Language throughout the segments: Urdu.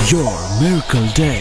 Your Miracle Day.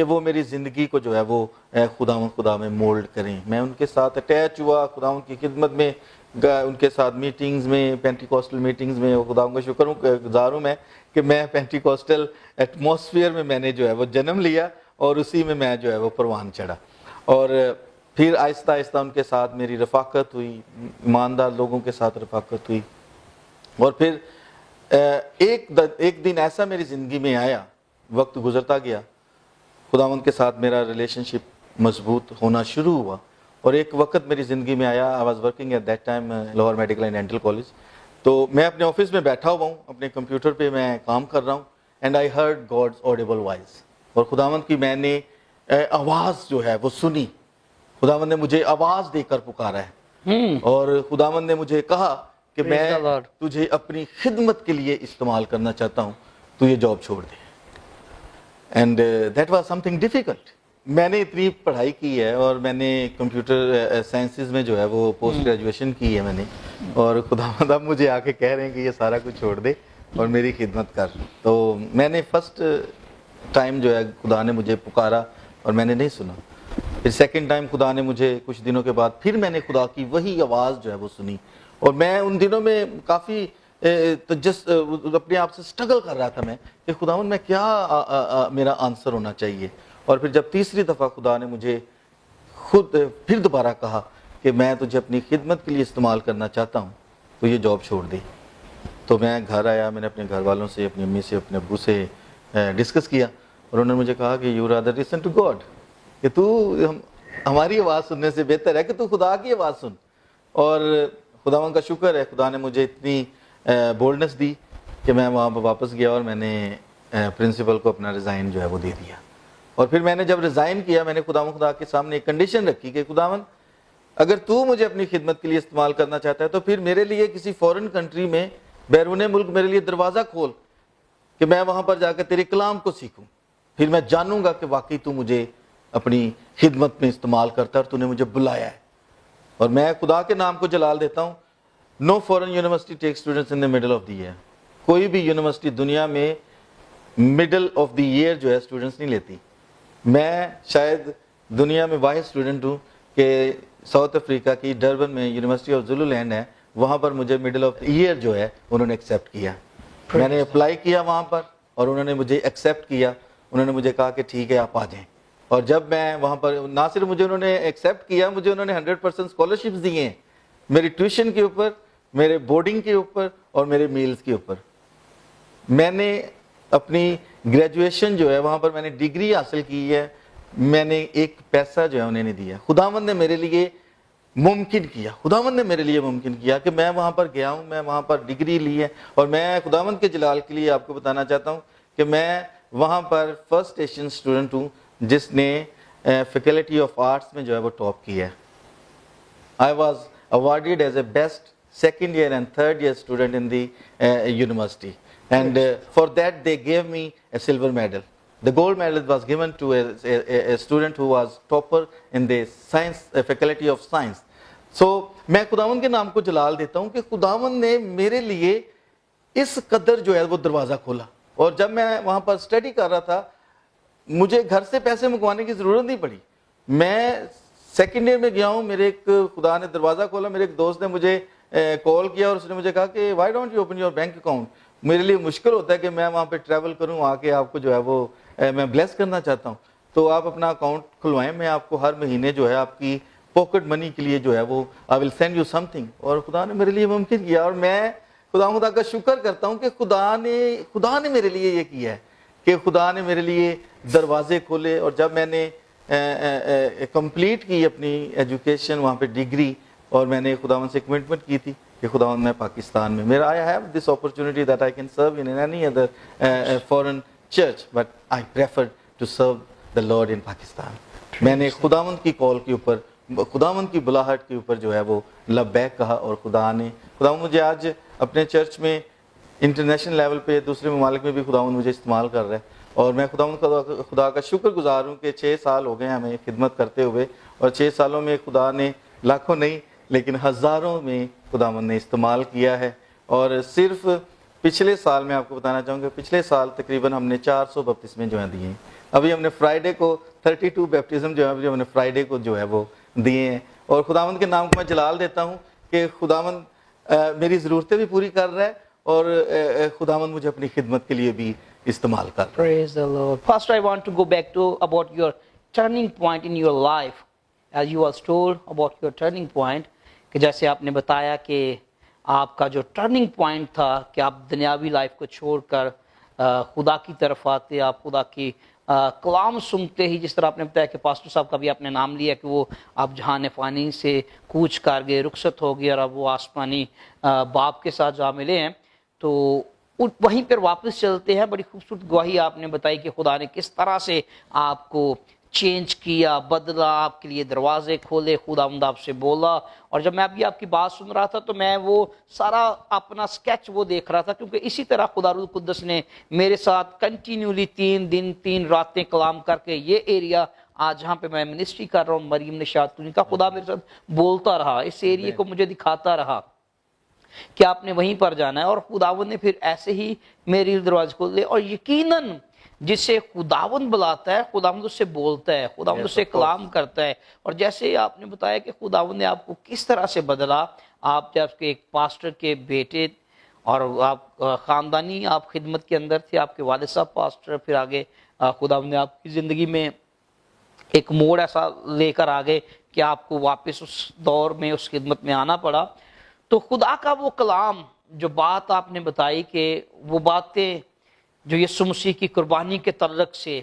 کہ وہ میری زندگی کو جو ہے وہ خدا میں مولڈ کریں. میں ان کے ساتھ اٹیچ ہوا, خدا کی خدمت میں ان کے ساتھ میٹنگز میں, پینٹیکوسٹل میٹنگز میں. خدا کا شکر گزار ہوں کہ میں پینٹیکوسٹل ایٹماسفیئر میں نے جو ہے وہ جنم لیا, اور اسی میں جو ہے وہ پروان چڑھا. اور پھر آہستہ آہستہ ان کے ساتھ میری رفاقت ہوئی, ایماندار لوگوں کے ساتھ رفاقت ہوئی. اور پھر ایک دن ایسا میری زندگی میں آیا, وقت گزرتا گیا, خداوند کے ساتھ میرا ریلیشن شپ مضبوط ہونا شروع ہوا. اور ایک وقت میری زندگی میں آیا, I was working at that time Lahore medical and dental college. تو میں اپنے آفس میں بیٹھا ہوا ہوں, اپنے کمپیوٹر پہ میں کام کر رہا ہوں, and I heard God's audible voice. اور خداوند کی میں نے آواز جو ہے وہ سنی. خداوند نے مجھے آواز دے کر پکارا ہے, اور خداوند نے مجھے کہا کہ میں تجھے اپنی خدمت کے لیے استعمال کرنا چاہتا ہوں, تو یہ جاب چھوڑ دے. And that was something difficult. میں نے اتنی پڑھائی کی ہے, اور میں نے کمپیوٹر سائنسز میں جو ہے وہ پوسٹ گریجویشن کی ہے میں نے, اور خداوند اب مجھے آ کے کہہ رہے ہیں کہ یہ سارا کچھ چھوڑ دے اور میری خدمت کر. تو میں نے فرسٹ ٹائم جو ہے خدا نے مجھے پکارا اور میں نے نہیں سنا. پھر سیکنڈ ٹائم خدا نے مجھے کچھ دنوں کے بعد پھر میں نے خدا کی وہی آواز جو ہے وہ سنی. اور میں ان دنوں میں کافی اپنے آپ سے سٹرگل کر رہا تھا میں کہ خداوند میں کیا میرا آنسر ہونا چاہیے. اور پھر جب تیسری دفعہ خدا نے مجھے خود پھر دوبارہ کہا کہ میں تجھے اپنی خدمت کے لیے استعمال کرنا چاہتا ہوں, تو یہ جاب چھوڑ دے. تو میں گھر آیا, میں نے اپنے گھر والوں سے, اپنی امی سے, اپنے ابو سے ڈسکس کیا, اور انہوں نے مجھے کہا کہ you rather listen to God, کہ تو ہماری آواز سننے سے بہتر ہے کہ تو خدا کی آواز سن. اور خداوند کا شکر ہے, خدا نے مجھے اتنی بولڈنس دی کہ میں وہاں پہ واپس گیا, اور میں نے پرنسپل کو اپنا ریزائن جو ہے وہ دے دیا. اور پھر میں نے جب ریزائن کیا, میں نے خدا کے سامنے ایک کنڈیشن رکھی کہ خداوند اگر تو مجھے اپنی خدمت کے لیے استعمال کرنا چاہتا ہے تو پھر میرے لیے کسی فورن کنٹری میں, بیرون ملک میرے لیے دروازہ کھول کہ میں وہاں پر جا کے تیرے کلام کو سیکھوں. پھر میں جانوں گا کہ واقعی تو مجھے اپنی خدمت میں استعمال کرتا ہے اور تو نے مجھے بلایا ہے. اور میں خدا کے نام کو جلال دیتا ہوں, no foreign university take students in the middle of the year. کوئی بھی یونیورسٹی دنیا میں مڈل آف دی ایئر جو ہے اسٹوڈنٹس نہیں لیتی. میں شاید دنیا میں واحد اسٹوڈنٹ ہوں کہ ساؤتھ افریقہ کی ڈربن میں یونیورسٹی آف زولو لینڈ ہے, وہاں پر مجھے مڈل آف دی ایئر جو ہے انہوں نے ایکسیپٹ کیا. میں نے اپلائی کیا وہاں پر, اور انہوں نے مجھے ایکسیپٹ کیا. انہوں نے مجھے کہا کہ ٹھیک ہے آپ آ جائیں. اور جب میں وہاں پر, نہ صرف مجھے انہوں نے ایکسیپٹ کیا, مجھے انہوں نے 100% اسکالرشپس دیے ہیں, میری ٹیوشن کے اوپر, میرے بورڈنگ کے اوپر, اور میرے میلز کے اوپر. میں نے اپنی گریجویشن جو ہے وہاں پر میں نے ڈگری حاصل کی ہے, میں نے ایک پیسہ جو ہے انہیں نہیں دیا. خداوند نے میرے لیے ممکن کیا, خداوند نے میرے لیے ممکن کیا کہ میں وہاں پر گیا ہوں, میں وہاں پر ڈگری لی ہے. اور میں خداوند کے جلال کے لیے آپ کو بتانا چاہتا ہوں کہ میں وہاں پر فرسٹ ایشین اسٹوڈنٹ ہوں جس نے فیکلٹی آف آرٹس میں جو ہے وہ ٹاپ کیا ہے. I was awarded as a best second year and third year student in the university, and for that they gave me a silver medal. The gold medal was given to a student who was topper in the science faculty of science. So میں خداوند کے نام کو جلال دیتا ہوں کہ خداوند نے میرے لیے اس قدر جو ہے وہ دروازہ کھولا. اور جب میں وہاں پر اسٹڈی کر رہا تھا, مجھے گھر سے پیسے منگوانے کی ضرورت نہیں پڑی. میں سیکنڈ ایئر میں گیا ہوں, میرے ایک خدا نے دروازہ کھولا. میرے ایک دوست نے مجھے کال کیا اور اس نے مجھے کہا کہ why don't you open your bank account. میرے لیے مشکل ہوتا ہے کہ میں وہاں پہ ٹریول کروں, آ کے آپ کو جو ہے وہ میں بلیس کرنا چاہتا ہوں, تو آپ اپنا اکاؤنٹ کھلوائیں, میں آپ کو ہر مہینے جو ہے آپ کی پاکٹ منی کے لیے جو ہے وہ I will send you something. اور خدا نے میرے لیے ممکن کیا, اور میں خدا کا شکر کرتا ہوں کہ خدا نے میرے لیے یہ کیا ہے کہ خدا نے میرے لیے دروازے کھولے. اور جب میں نے کمپلیٹ کی اپنی ایجوکیشن وہاں پہ ڈگری, اور میں نے خداوند سے کمٹمنٹ کی تھی کہ خداوند میں پاکستان میں, میرا I have this opportunity that I can serve in any other foreign church, but I prefer to serve the Lord in Pakistan. میں نے خداوند کی کال کے اوپر, خداوند کی بلاہٹ کے اوپر جو ہے وہ لبیک کہا, اور خداوند مجھے آج اپنے چرچ میں انٹرنیشنل لیول پہ دوسرے ممالک میں بھی خداوند مجھے استعمال کر رہا ہے. اور میں خدا کا شکر گزار ہوں کہ 6 سال ہو گئے ہمیں خدمت کرتے ہوئے, اور 6 سالوں میں خدا نے لاکھوں نہیں لیکن ہزاروں میں خداوند نے استعمال کیا ہے. اور صرف پچھلے سال میں آپ کو بتانا چاہوں گا, پچھلے سال تقریباً ہم نے 400 بپتسمے جو ہیں دیے ہیں. ابھی ہم نے فرائیڈے کو 32 بیپٹزم جو ہے ہم نے فرائیڈے کو جو ہے وہ دیے ہیں، اور خداوند کے نام کو میں جلال دیتا ہوں کہ خداوند میری ضرورتیں بھی پوری کر رہا ہے اور خداوند مجھے اپنی خدمت کے لیے بھی استعمال کر رہا ہے۔ Praise the Lord. Pastor, I want to go back to about your turning point in your life. As you was told about your turning point, کہ جیسے آپ نے بتایا کہ آپ کا جو ٹرننگ پوائنٹ تھا کہ آپ دنیاوی لائف کو چھوڑ کر خدا کی طرف آتے، آپ خدا کی کلام سنتے ہی، جس طرح آپ نے بتایا کہ پاسٹر صاحب کا بھی آپ نے نام لیا کہ وہ آپ جہان فانی سے کوچ کر گئے، رخصت ہو گئے اور اب وہ آسمانی باپ کے ساتھ جا ملے ہیں، تو وہیں پر واپس چلتے ہیں۔ بڑی خوبصورت گواہی آپ نے بتائی کہ خدا نے کس طرح سے آپ کو چینج کیا، بدلا، آپ کے لیے دروازے کھولے، خداوند آپ سے بولا۔ اور جب میں ابھی آپ کی بات سن رہا تھا تو میں وہ سارا اپنا سکیچ وہ دیکھ رہا تھا، کیونکہ اسی طرح خدا روح القدس نے میرے ساتھ کنٹینیولی 3 دن 3 راتیں کلام کر کے یہ ایریا آج جہاں پہ میں منسٹری کر رہا ہوں، مریم نشاط کنی کا، خدا میرے ساتھ بولتا رہا، اس ایریے کو مجھے دکھاتا رہا کہ آپ نے وہیں پر جانا ہے، اور خداوند نے پھر ایسے ہی میری دروازے کھول دے۔ اور یقیناً جسے خداوند بلاتا ہے خداوند اس سے بولتا ہے، خداوند اس سے کلام کرتا ہے۔ اور جیسے آپ نے بتایا کہ خداوند نے آپ کو کس طرح سے بدلا، آپ جب کہ ایک پاسٹر کے بیٹے اور آپ خاندانی آپ خدمت کے اندر تھے، آپ کے والد صاحب پاسٹر، پھر آگے خداوند نے آپ کی زندگی میں ایک موڑ ایسا لے کر آگے کہ آپ کو واپس اس دور میں اس خدمت میں آنا پڑا۔ تو خدا کا وہ کلام جو بات آپ نے بتائی کہ وہ باتیں جو یسوع مسیح کی قربانی کے تعلق سے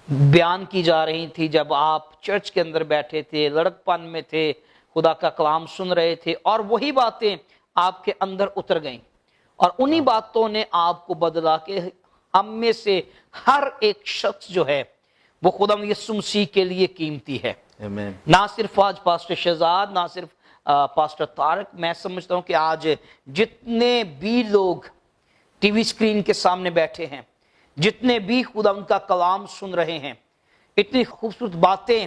بیان کی جا رہی تھی، جب آپ چرچ کے اندر بیٹھے تھے، لڑک پن میں تھے، خدا کا کلام سن رہے تھے، اور وہی باتیں آپ کے اندر اتر گئیں، اور انہی باتوں نے آپ کو بدلا کہ ہم میں سے ہر ایک شخص جو ہے وہ خدا یسوع مسیح کے لیے قیمتی ہے۔ آمین۔ نہ صرف آج پاسٹر شہزاد، نہ صرف پاسٹر طارق، میں سمجھتا ہوں کہ آج جتنے بھی لوگ ٹی وی سکرین کے سامنے بیٹھے ہیں، جتنے بھی خدا ان کا کلام سن رہے ہیں، اتنی خوبصورت باتیں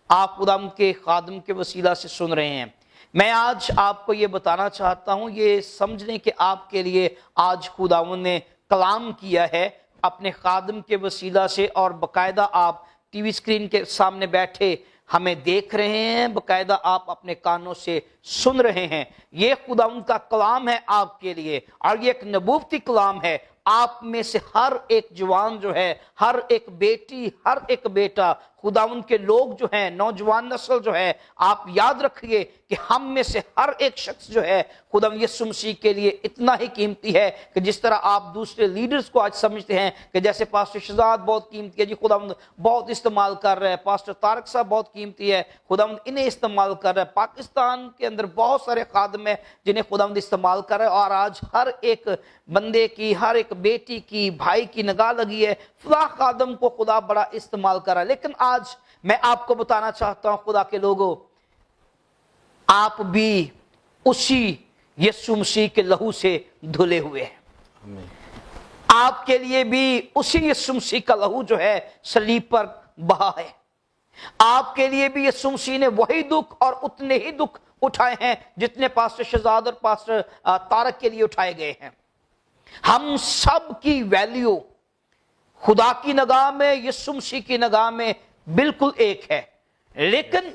آپ خدا ان کے خادم کے وسیلہ سے سن رہے ہیں۔ میں آج آپ کو یہ بتانا چاہتا ہوں، یہ سمجھ لیں کہ آپ کے لیے آج خداوند نے کلام کیا ہے اپنے خادم کے وسیلہ سے، اور باقاعدہ آپ ٹی وی سکرین کے سامنے بیٹھے ہمیں دیکھ رہے ہیں، باقاعدہ آپ اپنے کانوں سے سن رہے ہیں۔ یہ خداوند کا کلام ہے آپ کے لیے، اور یہ ایک نبوتی کلام ہے۔ آپ میں سے ہر ایک جوان جو ہے، ہر ایک بیٹی، ہر ایک بیٹا، خداوند کے لوگ جو ہیں، نوجوان نسل جو ہے، آپ یاد رکھیے کہ ہم میں سے ہر ایک شخص جو ہے خداوند یسوع مسیح کے لیے اتنا ہی قیمتی ہے کہ جس طرح آپ دوسرے لیڈرز کو آج سمجھتے ہیں کہ جیسے پاسٹر شہزاد بہت قیمتی ہے، جی خداوند بہت استعمال کر رہا ہے، پاسٹر طارق صاحب بہت قیمتی ہے، خداوند انہیں استعمال کر رہا ہے۔ پاکستان کے اندر بہت سارے خادم ہیں جنہیں خداوند استعمال کر رہا ہے، اور آج ہر ایک بندے کی، ہر ایک بیٹی کی، بھائی کی نگاہ لگی ہے فلاں خادم کو خدا بڑا استعمال کر رہا ہے۔ لیکن آج میں آپ کو بتانا چاہتا ہوں خدا کے لوگوں، آپ بھی اسی یسوع مسیح کے لہو سے دھلے ہوئے ہیں۔ آپ کے لیے بھی اسی یسوع مسیح کا لہو جو ہے صلیب پر بہا ہے۔ آپ کے لیے بھی یسوع مسیح نے وہی دکھ اور اتنے ہی دکھ اٹھائے ہیں جتنے پاسٹر شہزاد اور پاسٹر طارق کے لیے اٹھائے گئے ہیں۔ ہم سب کی ویلیو خدا کی نگاہ میں، یسوع مسیح کی نگاہ میں بالکل ایک ہے، لیکن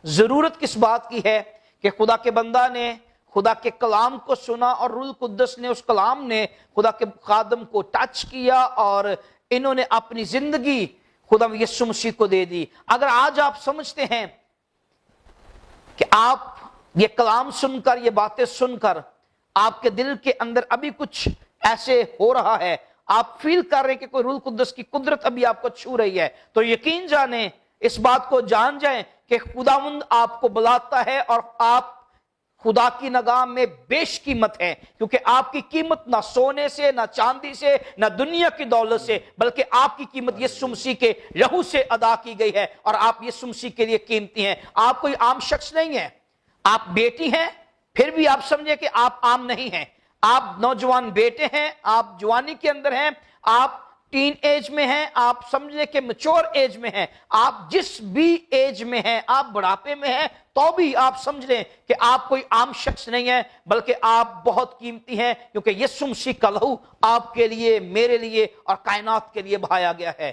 ضرورت کس بات کی ہے کہ خدا کے بندہ نے خدا کے کلام کو سنا، اور روح القدس نے اس کلام نے خدا کے خادم کو ٹچ کیا، اور انہوں نے اپنی زندگی خدا یسوع مسیح کو دے دی۔ اگر آج آپ سمجھتے ہیں کہ آپ یہ کلام سن کر، یہ باتیں سن کر آپ کے دل کے اندر ابھی کچھ ایسے ہو رہا ہے، آپ فیل کر رہے ہیں کہ کوئی روح القدس کی قدرت ابھی آپ کو چھو رہی ہے، تو یقین جانیں، اس بات کو جان جائیں کہ خداوند آپ کو بلاتا ہے، اور آپ خدا کی نگاہ میں بیش قیمت ہے، کیونکہ آپ کی قیمت نہ سونے سے، نہ چاندی سے، نہ دنیا کی دولت سے، بلکہ آپ کی قیمت یسوع مسیح کے لہو سے ادا کی گئی ہے، اور آپ یسوع مسیح کے لیے قیمتی ہیں۔ آپ کوئی عام شخص نہیں ہیں، آپ بیٹی ہیں، پھر بھی آپ سمجھیں کہ آپ عام نہیں ہیں۔ آپ نوجوان بیٹے ہیں، آپ جوانی کے اندر ہیں، آپ ٹین ایج میں ہیں، آپ سمجھنے کے میچور ایج میں ہیں، آپ جس بھی ایج میں ہیں، آپ بڑھاپے میں ہیں، تو بھی آپ سمجھ لیں کہ آپ کوئی عام شخص نہیں ہیں، بلکہ آپ بہت قیمتی ہیں، کیونکہ یسوع مسیح کا لہو آپ کے لیے، میرے لیے اور کائنات کے لیے بہایا گیا ہے۔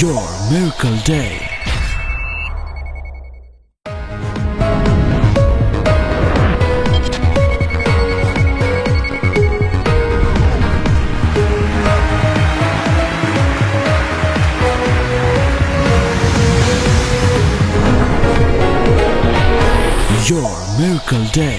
Your Miracle Day. Your Miracle Day.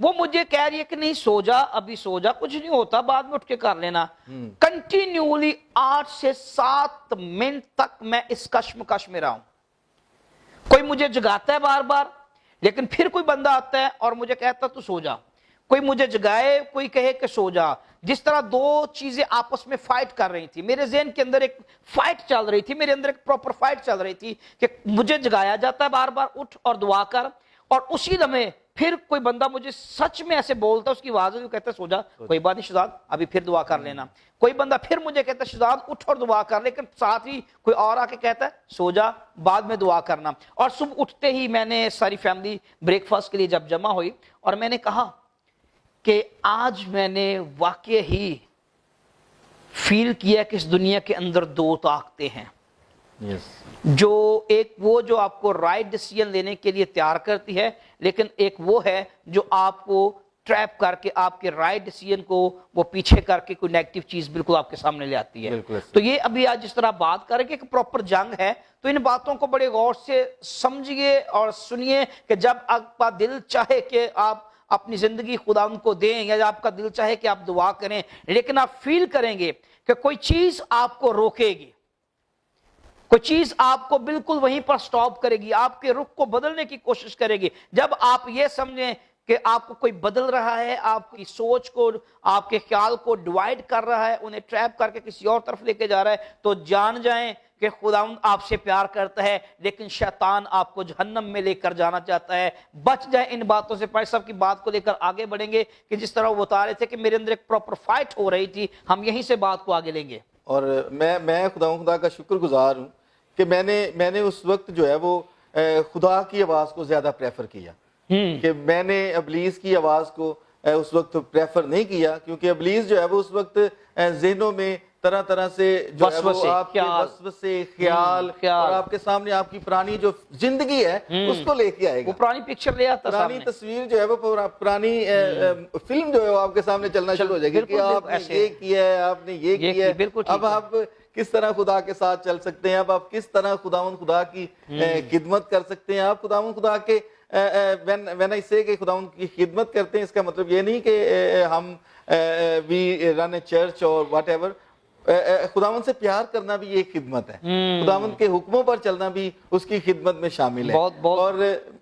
وہ مجھے کہہ رہی ہے کہ نہیں سو جا، ابھی سو جا، کچھ نہیں ہوتا، بعد میں اٹھ کے کر لینا۔ کنٹینیولی 8 سے 7 منٹ تک میں اس کشمکش میں رہا ہوں۔ کوئی مجھے جگاتا ہے بار بار، لیکن پھر کوئی بندہ آتا ہے اور مجھے کہتا تو سو جا، کوئی مجھے جگائے، کوئی کہے کہ سو جا۔ جس طرح دو چیزیں آپس میں فائٹ کر رہی تھی، میرے ذہن کے اندر ایک فائٹ چل رہی تھی، میرے اندر ایک پراپر فائٹ چل رہی تھی کہ مجھے جگایا جاتا ہے بار بار، اٹھ اور دعا کر، اور اسی لمحے پھر کوئی بندہ مجھے سچ میں ایسے بولتا ہے، اس کی آواز ہے، کہتا ہے سو جا، کوئی بات نہیں شہزاد ابھی پھر دعا کر لینا۔ کوئی بندہ پھر مجھے کہتا ہے شہزاد اٹھ اور دعا کر، لیکن ساتھ ہی کوئی اور آ کے کہتا ہے سو جا، بعد میں دعا کرنا۔ اور صبح اٹھتے ہی میں نے ساری فیملی بریک فاسٹ کے لیے جب جمع ہوئی، اور میں نے کہا کہ آج میں نے واقع ہی فیل کیا کہ اس دنیا کے اندر دو طاقتیں ہیں، جو ایک وہ جو آپ کو رائٹ ڈیسیژن لینے کے لیے تیار کرتی ہے، لیکن ایک وہ ہے جو آپ کو ٹریپ کر کے آپ کے رائٹ ڈیسیژن کو وہ پیچھے کر کے کوئی نیگیٹو چیز بالکل آپ کے سامنے لے آتی ہے۔ تو یہ ابھی آج جس طرح بات کریں کہ ایک پراپر جنگ ہے، تو ان باتوں کو بڑے غور سے سمجھیے اور سنیے کہ جب آپ کا دل چاہے کہ آپ اپنی زندگی خدا ان کو دیں، یا آپ کا دل چاہے کہ آپ دعا کریں، لیکن آپ فیل کریں گے کہ کوئی چیز آپ کو روکے گی، کوئی چیز آپ کو بالکل وہیں پر سٹاپ کرے گی، آپ کے رخ کو بدلنے کی کوشش کرے گی۔ جب آپ یہ سمجھیں کہ آپ کو کوئی بدل رہا ہے، آپ کی سوچ کو، آپ کے خیال کو ڈیوائیڈ کر رہا ہے، انہیں ٹریپ کر کے کسی اور طرف لے کے جا رہا ہے، تو جان جائیں کہ خداوند آپ سے پیار کرتا ہے، لیکن شیطان آپ کو جہنم میں لے کر جانا چاہتا ہے۔ بچ جائیں ان باتوں سے۔ پائے صاحب کی بات کو لے کر آگے بڑھیں گے کہ جس طرح وہ بتا رہے تھے کہ میرے اندر ایک پراپر فائٹ ہو رہی تھی، ہم یہیں سے بات کو آگے لیں گے۔ اور میں خدا کا شکر گزار ہوں کہ میں نے اس وقت جو ہے وہ خدا کی آواز کو زیادہ پریفر کیا، کہ میں نے ابلیس کی آواز کو اس وقت پریفر نہیں کیا، کیونکہ ابلیس جو ہے وہ اس وقت ذہنوں میں طرح طرح سے جو ہے وہ آپ کے وسوسے، خیال، اور آپ کے سامنے آپ کی پرانی جو زندگی ہے اس کو لے کے آئے گا، وہ پرانی پکچر لے آتا، پرانی تصویر جو ہے وہ پرانی فلم جو ہے وہ آپ کے سامنے چلنا شروع ہو جائے گی کہ آپ نے یہ کیا ہے، آپ نے یہ کیا ہے، اب آپ کس طرح خدا کے ساتھ چل سکتے ہیں، اب آپ کس طرح خدا کی خدمت کر سکتے ہیں۔ آپ خدا کے when I say کہ خداوند کی خدمت کرتے ہیں، اس کا مطلب یہ نہیں کہ ہم we run a church or whatever۔ خداوند سے پیار کرنا بھی ایک خدمت ہے، خداوند کے حکموں پر چلنا بھی اس کی خدمت میں شامل ہے۔ اور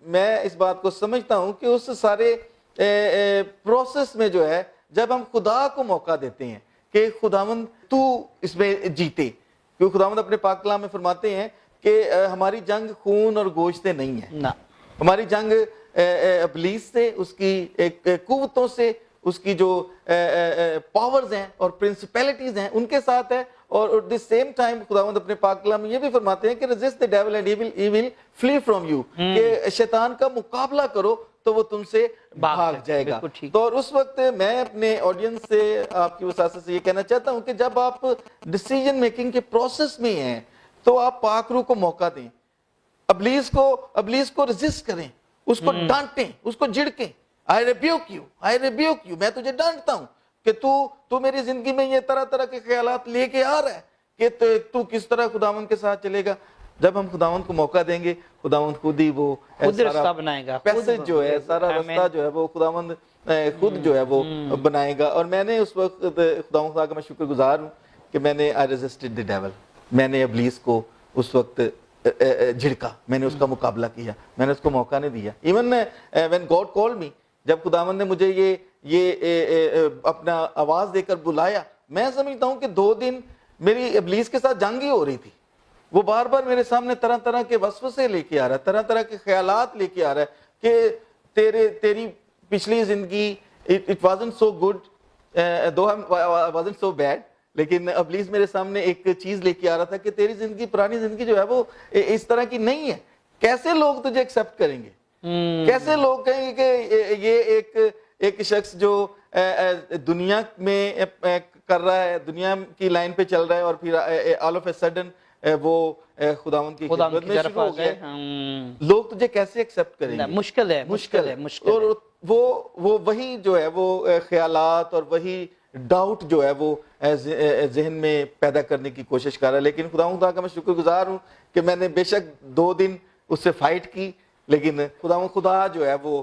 میں اس بات کو سمجھتا ہوں کہ اس سارے پروسیس میں جو ہے، جب ہم خدا کو موقع دیتے ہیں کہ خداوند تو اس میں جیتے، کیونکہ خداوند اپنے پاک کلام میں فرماتے ہیں کہ ہماری جنگ خون اور گوشت سے نہیں ہے، ہماری جنگ ابلیس سے، اس کی قوتوں سے، اس کی جو پاورز ہیں اور پرنسپیلٹیز ہیں ان کے ساتھ ہے۔ اور at the same time خداوند اپنے پاک کلام میں یہ بھی فرماتے ہیں کہ resist the devil and he will flee from you، کہ شیطان کا مقابلہ کرو تو وہ تم سے بھاگ جائے گا۔ تو اور اس وقت میں اپنے آڈینس سے، آپ کی وساطت سے یہ کہنا چاہتا ہوں کہ جب آپ ڈیسیجن میکنگ کے پروسیس میں ہیں تو آپ پاک روح کو موقع دیں، ابلیس کو ریزسٹ کریں، اس کو ڈانٹیں، اس کو جھڑکیں۔ I rebuke you، میں تجھے ڈانٹتا ہوں کہ تو میری زندگی میں یہ طرح طرح کے خیالات لے کے آ رہا ہے کہ تو کس طرح خداوند کے ساتھ چلے گا۔ جب ہم خداوند کو موقع دیں گے، خداوند خود ہی وہ رستہ بنائے گا، پیسج جو ہے، سارا رستہ جو ہے وہ خداوند خود جو ہے وہ بنائے گا۔ اور میں نے اس وقت خداوند خدا کا میں شکر گزار ہوں کہ میں نے I resisted the devil، میں نے ابلیس کو اس وقت جھڑکا، میں نے اس کا مقابلہ کیا، میں نے اس کو موقع نہیں دیا۔ Even when God called me، جب خداوند نے مجھے یہ اپنا آواز دے کر بلایا، میں سمجھتا ہوں کہ 2 دن میری ابلیس کے ساتھ جنگ ہی ہو رہی تھی۔ وہ بار بار میرے سامنے طرح طرح کے وسوسے لے کے آ رہا ہے، طرح طرح کے خیالات لے کے آ رہا ہے کہ تیری پچھلی زندگی it wasn't so good though I wasn't so bad، لیکن ابلیس میرے سامنے ایک چیز لے کے آ رہا تھا کہ تیری زندگی، پرانی زندگی جو ہے وہ اس طرح کی نہیں ہے۔ کیسے لوگ تجھے ایکسیپٹ کریں گے، کیسے لوگ کہیں گے کہ یہ ایک شخص جو دنیا میں کر رہا ہے، دنیا کی لائن پہ چل رہا ہے، اور پھر آل آف اے سڈن وہ خداوند کی خدمت میں شروع ہو گئے، لوگ تجھے کیسے ایکسیپٹ کریں گے؟ مشکل ہے۔ اور وہ وہی جو ہے وہ خیالات اور وہی ڈاؤٹ جو ہے وہ ذہن میں پیدا کرنے کی کوشش کر رہا ہے۔ لیکن خدا کا میں شکر گزار ہوں کہ میں نے بے شک 2 دن اس سے فائٹ کی، لیکن خدا جو ہے وہ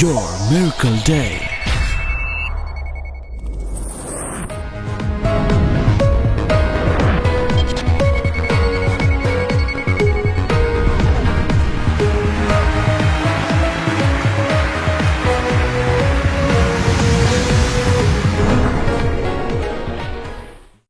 Your Miracle Day.